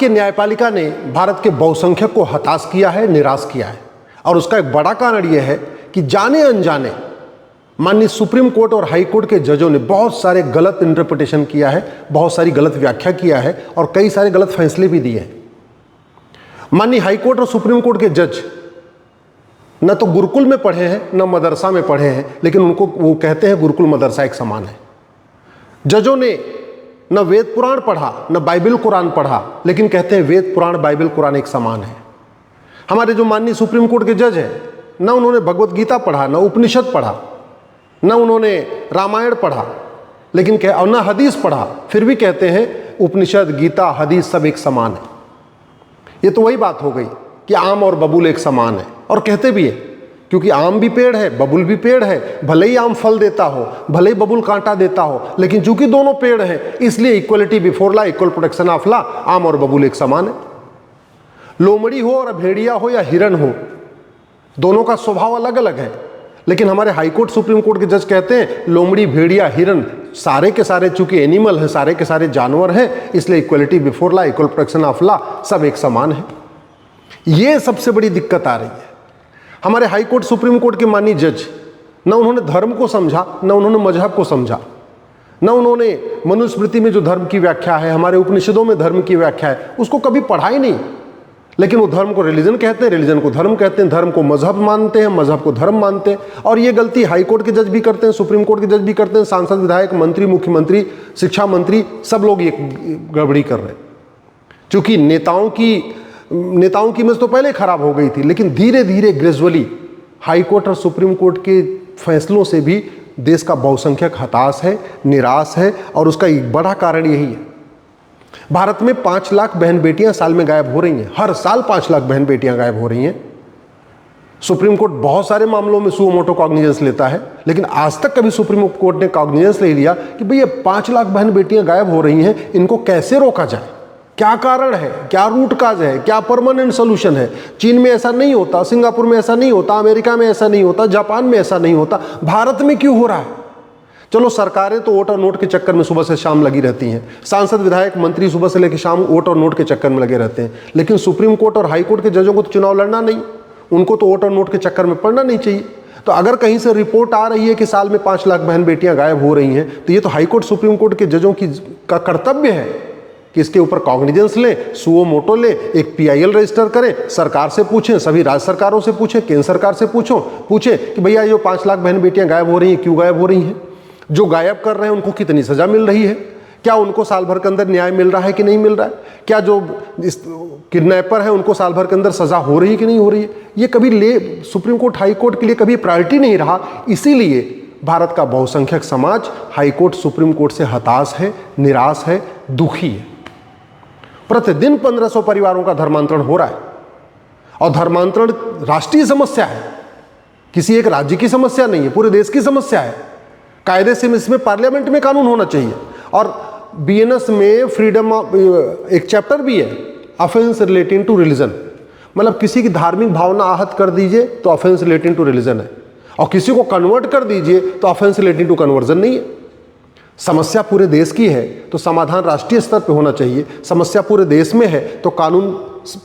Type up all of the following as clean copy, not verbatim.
के न्यायपालिका ने भारत के बहुसंख्यक को हताश किया है, निराश किया है। और उसका एक बड़ा कारण यह है कि जाने अनजाने माननीय सुप्रीम कोर्ट और हाई कोर्ट के जजों ने बहुत सारे गलत इंटरप्रिटेशन किया है, बहुत सारी गलत व्याख्या किया है और कई सारे गलत फैसले भी दिए हैं। माननीय हाई कोर्ट और सुप्रीम कोर्ट के जज न तो गुरुकुल में पढ़े हैं न मदरसा में पढ़े हैं, लेकिन उनको वो कहते हैं गुरुकुल मदरसा एक समान है। जजों ने न वेद पुराण पढ़ा न बाइबल कुरान पढ़ा, लेकिन कहते हैं वेद पुराण बाइबल कुरान एक समान है। हमारे जो माननीय सुप्रीम कोर्ट के जज हैं, न उन्होंने भगवत गीता पढ़ा, न उपनिषद पढ़ा, न उन्होंने रामायण पढ़ा, लेकिन और न हदीस पढ़ा, फिर भी कहते हैं उपनिषद गीता हदीस सब एक समान है। ये तो वही बात हो गई कि आम और बबूल एक समान है। और कहते भी है क्योंकि आम भी पेड़ है, बबूल भी पेड़ है, भले ही आम फल देता हो, भले ही बबूल कांटा देता हो, लेकिन चूंकि दोनों पेड़ हैं इसलिए equality before law, equal protection of law, आम और बबूल एक समान है। लोमड़ी हो और भेड़िया हो या हिरन हो, दोनों का स्वभाव अलग अलग है, लेकिन हमारे हाई कोर्ट सुप्रीम कोर्ट के जज कहते हैं लोमड़ी भेड़िया हिरन सारे के सारे चूंकि एनिमल है, सारे के सारे जानवर हैं, इसलिए equality before law, equal protection of law, सब एक समान है। ये सबसे बड़ी दिक्कत आ रही है। हमारे हाई कोर्ट सुप्रीम कोर्ट के माननीय जज न उन्होंने धर्म को समझा, न उन्होंने मजहब को समझा, न उन्होंने मनुस्मृति में जो धर्म की व्याख्या है, हमारे उपनिषदों में धर्म की व्याख्या है, उसको कभी पढ़ा ही नहीं। लेकिन वो धर्म को रिलीजन कहते हैं, रिलीजन को धर्म कहते हैं, धर्म को मजहब मानते हैं, मजहब को धर्म मानते हैं। और ये गलती हाई कोर्ट के जज भी करते हैं, सुप्रीम कोर्ट के जज भी करते हैं, सांसद विधायक मंत्री मुख्यमंत्री शिक्षा मंत्री सब लोग ये गड़बड़ी कर रहे हैं। चूंकि नेताओं की इमेज तो पहले खराब हो गई थी, लेकिन धीरे धीरे ग्रेजुअली हाई कोर्ट और सुप्रीम कोर्ट के फैसलों से भी देश का बहुसंख्यक हताश है, निराश है। और उसका एक बड़ा कारण यही है, भारत में 5 लाख बहन बेटियां साल में गायब हो रही हैं। हर साल 5 लाख बहन बेटियां गायब हो रही हैं। सुप्रीम कोर्ट बहुत सारे मामलों में सुओ मोटो कॉग्निजेंस लेता है, लेकिन आज तक कभी सुप्रीम कोर्ट ने कॉग्निजेंस ले लिया कि भई ये 5 लाख बहन बेटियां गायब हो रही हैं, इनको कैसे रोका जाए, क्या कारण है, क्या रूट काज है, क्या परमानेंट सोल्यूशन है। चीन में ऐसा नहीं होता, सिंगापुर में ऐसा नहीं होता, अमेरिका में ऐसा नहीं होता, जापान में ऐसा नहीं होता, भारत में क्यों हो रहा है। चलो सरकारें तो वोट और नोट के चक्कर में सुबह से शाम लगी रहती हैं, सांसद विधायक मंत्री सुबह से लेकर शाम वोट और नोट के चक्कर में लगे रहते हैं, लेकिन सुप्रीम कोर्ट और हाई कोर्ट के जजों को तो चुनाव लड़ना नहीं, उनको तो वोट और नोट के चक्कर में पड़ना नहीं चाहिए। तो अगर कहीं से रिपोर्ट आ रही है कि साल में 5 लाख बहन बेटियां गायब हो रही हैं, तो ये तो हाई कोर्ट सुप्रीम कोर्ट के जजों का कर्तव्य है कि इसके ऊपर कॉग्निजेंस लें, सुओ मोटो लें, एक PIL रजिस्टर करें, सरकार से पूछें, सभी राज्य सरकारों से पूछें, केंद्र सरकार से पूछें कि भैया ये 5 लाख बहन बेटियां गायब हो रही हैं, क्यों गायब हो रही हैं, जो गायब कर रहे हैं उनको कितनी सजा मिल रही है, क्या उनको साल भर के अंदर न्याय मिल रहा है कि नहीं मिल रहा है, क्या जो किडनैपर है उनको साल भर के अंदर सजा हो रही है कि नहीं हो रही है। ये कभी सुप्रीम कोर्ट हाई कोर्ट के लिए कभी प्रायोरिटी नहीं रहा। इसीलिए भारत का बहुसंख्यक समाज हाई कोर्ट सुप्रीम कोर्ट से हताश है, निराश है, दुखी है। प्रतिदिन 1500 परिवारों का धर्मांतरण हो रहा है, और धर्मांतरण राष्ट्रीय समस्या है, किसी एक राज्य की समस्या नहीं है, पूरे देश की समस्या है। कायदे से इसमें पार्लियामेंट में कानून होना चाहिए। और BNS में फ्रीडम ऑफ एक चैप्टर भी है, ऑफेंस रिलेटिंग टू रिलीजन, मतलब किसी की धार्मिक भावना आहत कर दीजिए तो ऑफेंस रिलेटिंग टू रिलीजन है, और किसी को कन्वर्ट कर दीजिए तो ऑफेंस रिलेटिंग टू कन्वर्जन नहीं है। समस्या पूरे देश की है तो समाधान राष्ट्रीय स्तर पर होना चाहिए, समस्या पूरे देश में है तो कानून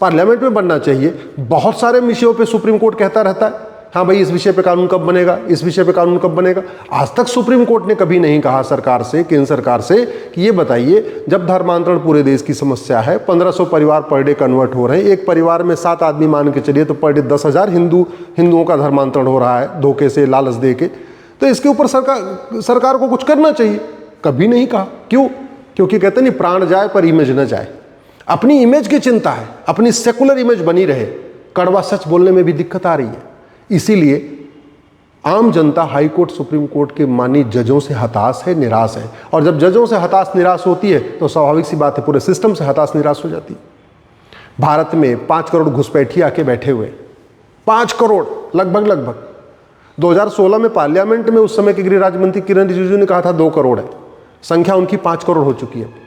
पार्लियामेंट में बनना चाहिए। बहुत सारे विषयों पे सुप्रीम कोर्ट कहता रहता है हाँ भाई इस विषय पे कानून कब बनेगा, इस विषय पे कानून कब बनेगा। आज तक सुप्रीम कोर्ट ने कभी नहीं कहा सरकार से, केंद्र सरकार से कि ये बताइए जब धर्मांतरण पूरे देश की समस्या है, 1500 परिवार पर डे कन्वर्ट हो रहे हैं, एक परिवार में 7 आदमी मान के चलिए तो पर डे 10,000 हिंदुओं का धर्मांतरण हो रहा है धोखे से, लालच दे के, तो इसके ऊपर सरकार को कुछ करना चाहिए। कभी नहीं कहा। क्यों? क्योंकि कहते नहीं प्राण जाए पर इमेज न जाए। अपनी इमेज की चिंता है, अपनी सेकुलर इमेज बनी रहे, कड़वा सच बोलने में भी दिक्कत आ रही है। इसीलिए आम जनता हाई कोर्ट सुप्रीम कोर्ट के माननीय जजों से हताश है, निराश है। और जब जजों से हताश निराश होती है तो स्वाभाविक सी बात है पूरे सिस्टम से हताश निराश हो जाती है। भारत में 5 करोड़ घुसपैठी आके बैठे हुए, 5 करोड़ लगभग 2016 में पार्लियामेंट में उस समय के गृह राज्य मंत्री किरण रिजिजू ने कहा था 2 करोड़ है, संख्या उनकी 5 करोड़ हो चुकी है।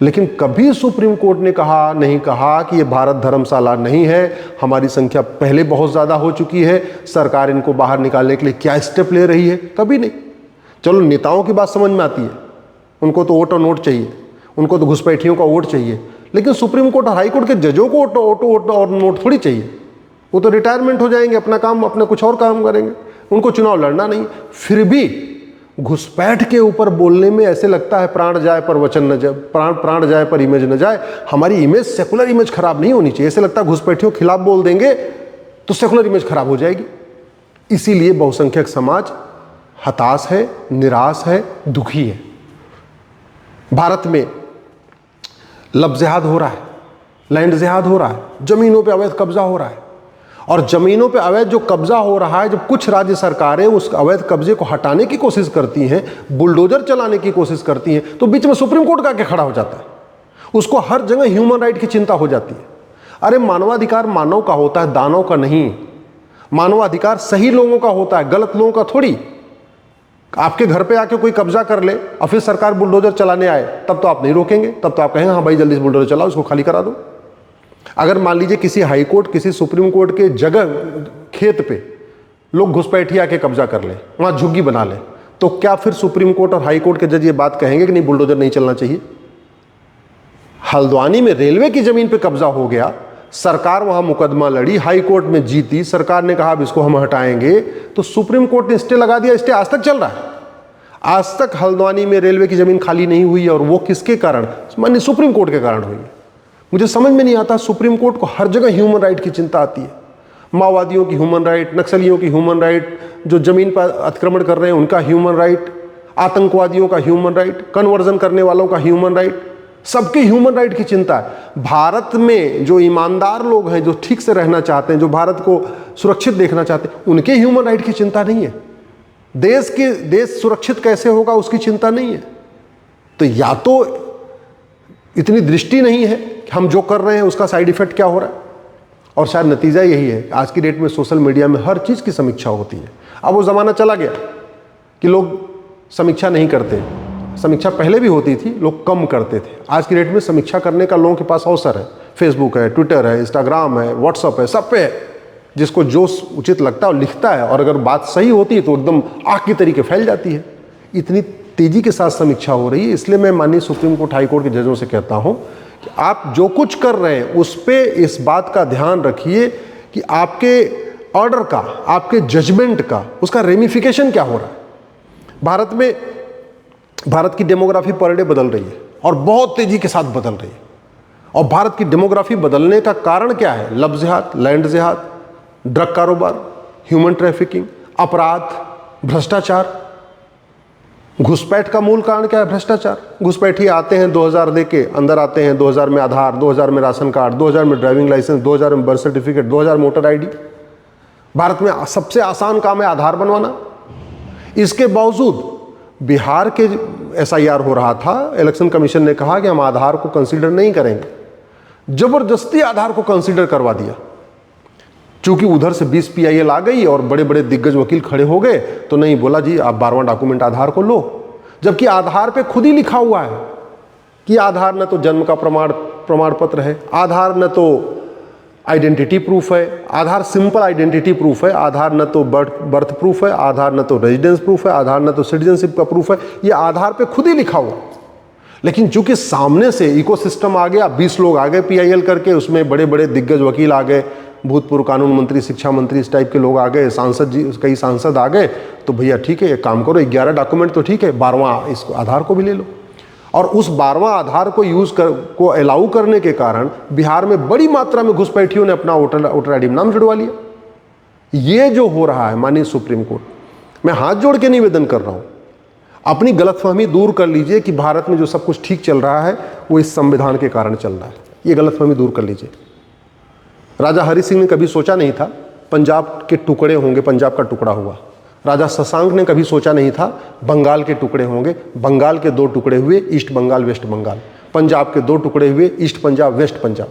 लेकिन कभी सुप्रीम कोर्ट ने नहीं कहा कि ये भारत धर्मशाला नहीं है, हमारी संख्या पहले बहुत ज़्यादा हो चुकी है, सरकार इनको बाहर निकालने के लिए क्या स्टेप ले रही है, कभी नहीं। चलो नेताओं की बात समझ में आती है, उनको तो वोट और नोट चाहिए, उनको तो घुसपैठियों का वोट चाहिए, लेकिन सुप्रीम कोर्ट और हाई कोर्ट के जजों को ऑटो और नोट थोड़ी चाहिए। वो तो रिटायरमेंट हो जाएंगे, अपना काम, अपना कुछ और काम करेंगे, उनको चुनाव लड़ना नहीं। फिर भी घुसपैठ के ऊपर बोलने में ऐसे लगता है प्राण जाए पर वचन न जाए, प्राण जाए पर इमेज न जाए। हमारी इमेज, सेकुलर इमेज खराब नहीं होनी चाहिए। ऐसे लगता है घुसपैठियों के खिलाफ बोल देंगे तो सेकुलर इमेज खराब हो जाएगी। इसीलिए बहुसंख्यक समाज हताश है, निराश है, दुखी है। भारत में लब जिहाद हो रहा है, लैंड जिहाद हो रहा है, जमीनों पे अवैध कब्जा हो रहा है। और जमीनों पे अवैध जो कब्जा हो रहा है, जब कुछ राज्य सरकारें उस अवैध कब्जे को हटाने की कोशिश करती हैं, बुलडोजर चलाने की कोशिश करती हैं, तो बीच में सुप्रीम कोर्ट का आके खड़ा हो जाता है। उसको हर जगह ह्यूमन राइट की चिंता हो जाती है। अरे मानवाधिकार मानव का होता है, दानव का नहीं। मानवाधिकार सही लोगों का होता है, गलत लोगों का थोड़ी। आपके घर पे आके कोई कब्जा कर ले और फिर सरकार बुलडोजर चलाने आए, तब तो आप नहीं रोकेंगे, तब तो आप कहेंगे हाँ भाई जल्दी से बुलडोजर चलाओ, इसको खाली करा दो। अगर मान लीजिए किसी हाई कोर्ट, किसी सुप्रीम कोर्ट के जगह खेत पे लोग घुसपैठी आके कब्जा कर ले, वहां झुग्गी बना ले, तो क्या फिर सुप्रीम कोर्ट और हाई कोर्ट के जज ये बात कहेंगे कि नहीं बुलडोजर नहीं चलना चाहिए? हल्द्वानी में रेलवे की जमीन पे कब्जा हो गया, सरकार वहां मुकदमा लड़ी, हाई कोर्ट में जीती, सरकार ने कहा अब इसको हम हटाएंगे, तो सुप्रीम कोर्ट ने स्टे लगा दिया। स्टे आज तक चल रहा है। आज तक हल्द्वानी में रेलवे की जमीन खाली नहीं हुई, और वो किसके कारण? माननीय सुप्रीम कोर्ट के कारण हुई है। मुझे समझ में नहीं आता, सुप्रीम कोर्ट को हर जगह ह्यूमन राइट की चिंता आती है। माओवादियों की ह्यूमन राइट, नक्सलियों की ह्यूमन राइट, जो जमीन पर अतिक्रमण कर रहे हैं उनका ह्यूमन राइट, आतंकवादियों का ह्यूमन राइट, कन्वर्जन करने वालों का ह्यूमन राइट, सबके ह्यूमन राइट की चिंता है। भारत में जो ईमानदार लोग हैं, जो ठीक से रहना चाहते हैं, जो भारत को सुरक्षित देखना चाहते हैं, उनके ह्यूमन राइट की चिंता नहीं है। देश सुरक्षित कैसे होगा उसकी चिंता नहीं है। तो या तो इतनी दृष्टि नहीं है कि हम जो कर रहे हैं उसका साइड इफेक्ट क्या हो रहा है, और शायद नतीजा यही है। आज की डेट में सोशल मीडिया में हर चीज़ की समीक्षा होती है। अब वो ज़माना चला गया कि लोग समीक्षा नहीं करते। समीक्षा पहले भी होती थी, लोग कम करते थे। आज की डेट में समीक्षा करने का लोगों के पास अवसर है। फेसबुक है, ट्विटर है, इंस्टाग्राम है, व्हाट्सअप है, सब पे है। जिसको जो उचित लगता है वो लिखता है, और अगर बात सही होती है तो एकदम आग की तरीके फैल जाती है। इतनी तेजी के साथ समीक्षा हो रही है। इसलिए मैं माननीय सुप्रीम कोर्ट, हाई कोर्ट के जजों से कहता हूं कि आप जो कुछ कर रहे हैं उस पे इस बात का ध्यान रखिए कि आपके ऑर्डर का, आपके जजमेंट का, उसका रेमिफिकेशन क्या हो रहा है। भारत की डेमोग्राफी पर डे बदल रही है, और बहुत तेजी के साथ बदल रही है। और भारत की डेमोग्राफी बदलने का कारण क्या है? लब जिहाद, लैंड जिहाद, ड्रग कारोबार, ह्यूमन ट्रैफिकिंग, अपराध, भ्रष्टाचार। घुसपैठ का मूल कारण क्या है? भ्रष्टाचार। घुसपैठी आते हैं 2000 दे के, अंदर आते हैं 2000 में आधार, 2000 में राशन कार्ड, 2000 में ड्राइविंग लाइसेंस, 2000 में birth certificate, 2000 motor ID. Bharat में सबसे आसान काम है आधार बनवाना। इसके बावजूद बिहार के SIR हो रहा था, इलेक्शन कमीशन ने कहा कि हम आधार को कंसीडर नहीं करेंगे। जबरदस्ती आधार को कंसीडर करवा दिया। चूंकि उधर से 20 PIL आ गई और बड़े बड़े दिग्गज वकील खड़े हो गए, तो नहीं, बोला जी आप 12वां डॉक्यूमेंट आधार को लो। जबकि आधार पे खुद ही लिखा हुआ है कि आधार न तो जन्म का प्रमाण पत्र है, आधार न तो आइडेंटिटी प्रूफ है, आधार सिंपल आइडेंटिटी प्रूफ है, आधार न तो बर्थ प्रूफ है, आधार न तो रेजिडेंस प्रूफ है, आधार न तो सिटीजनशिप का प्रूफ है। ये आधार पे खुद ही लिखा हुआ। लेकिन चूंकि सामने से इकोसिस्टम आ गया, 20 लोग आ गए PIL करके, उसमें बड़े बड़े दिग्गज वकील आ गए, भूतपूर्व कानून मंत्री, शिक्षा मंत्री, इस टाइप के लोग आ गए, सांसद जी, कई सांसद आ गए, तो भैया ठीक है, एक काम करो, 11 डॉक्यूमेंट तो ठीक है, 12वां इस आधार को भी ले लो। और उस 12वां आधार को को अलाउ करने के कारण बिहार में बड़ी मात्रा में घुसपैठियों ने अपना वोटर आईडी में नाम जुड़वा लिया। ये जो हो रहा है, माननीय सुप्रीम कोर्ट, मैं हाथ जोड़ के निवेदन कर रहा हूं, अपनी गलतफहमी दूर कर लीजिए कि भारत में जो सब कुछ ठीक चल रहा है वो इस संविधान के कारण चल रहा है। ये गलतफहमी दूर कर लीजिए। राजा हरि सिंह ने कभी सोचा नहीं था पंजाब के टुकड़े होंगे, पंजाब का टुकड़ा हुआ। राजा शशांक ने कभी सोचा नहीं था बंगाल के टुकड़े होंगे, बंगाल के 2 टुकड़े हुए, ईस्ट बंगाल, वेस्ट बंगाल। पंजाब के 2 टुकड़े हुए, ईस्ट पंजाब, वेस्ट पंजाब।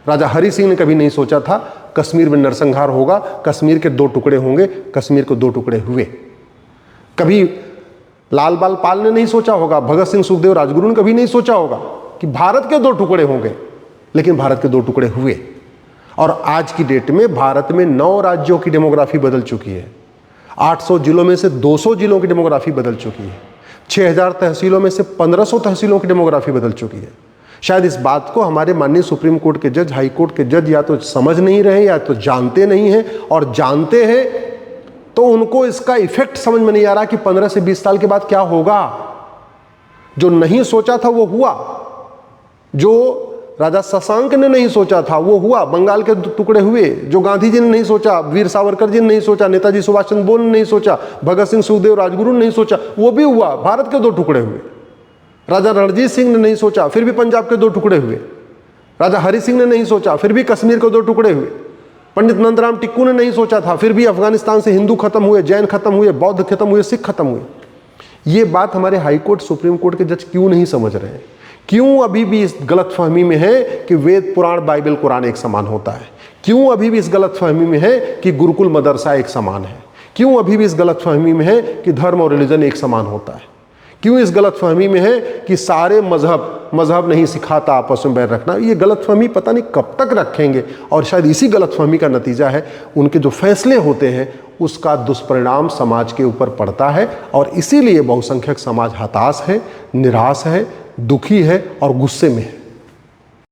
राजा हरि सिंह ने कभी नहीं सोचा था कश्मीर में नरसंहार होगा, कश्मीर के 2 टुकड़े होंगे, कश्मीर को 2 टुकड़े हुए। कभी लाल बाल पाल ने नहीं सोचा होगा, भगत सिंह, सुखदेव, राजगुरु ने कभी नहीं सोचा होगा कि भारत के 2 टुकड़े होंगे, लेकिन भारत के 2 टुकड़े हुए। और आज की डेट में भारत में 9 राज्यों की डेमोग्राफी बदल चुकी है। 800 जिलों में से 200 जिलों की डेमोग्राफी बदल चुकी है। 6000 तहसीलों में से 1500 तहसीलों की डेमोग्राफी बदल चुकी है। शायद इस बात को हमारे माननीय सुप्रीम कोर्ट के जज, हाई कोर्ट के जज या तो समझ नहीं रहे या तो जानते नहीं हैं, और जानते हैं तो उनको इसका इफेक्ट समझ में नहीं आ रहा कि 15 से 20 साल के बाद क्या होगा। जो नहीं सोचा था वो हुआ, जो राजा शशांक ने नहीं सोचा था वो हुआ, बंगाल के टुकड़े हुए। जो गांधी जी ने नहीं सोचा, वीर सावरकर जी ने नहीं सोचा, नेताजी सुभाष चंद्र बोस ने नहीं सोचा, भगत सिंह, सुखदेव, राजगुरु ने नहीं सोचा, वो भी हुआ। भारत के 2 टुकड़े हुए। राजा रणजीत सिंह ने नहीं सोचा, फिर भी पंजाब के 2 टुकड़े हुए। राजा हरि सिंह ने नहीं सोचा, फिर भी कश्मीर के 2 टुकड़े हुए। पंडित नंदराम टिक्कू ने नहीं सोचा था, फिर भी अफगानिस्तान से हिंदू खत्म हुए, जैन खत्म हुए, बौद्ध खत्म हुए, सिख खत्म हुए। ये बात हमारे हाई कोर्ट, सुप्रीम कोर्ट के जज क्यों नहीं समझ रहे हैं? क्यों अभी भी इस गलतफहमी में है कि वेद, पुराण, बाइबल, कुरान एक समान होता है? क्यों अभी भी इस गलतफहमी में है कि गुरुकुल मदरसा एक समान है? क्यों अभी भी इस गलतफहमी में है कि धर्म और रिलीजन एक समान होता है? क्यों इस गलतफहमी में है कि सारे मजहब नहीं सिखाता आपस में बैर रखना? ये गलतफहमी पता नहीं कब तक रखेंगे, और शायद इसी गलतफहमी का नतीजा है उनके जो फैसले होते हैं उसका दुष्परिणाम समाज के ऊपर पड़ता है। और इसीलिए बहुसंख्यक समाज हताश है, निराश है, दुखी है और गुस्से में है।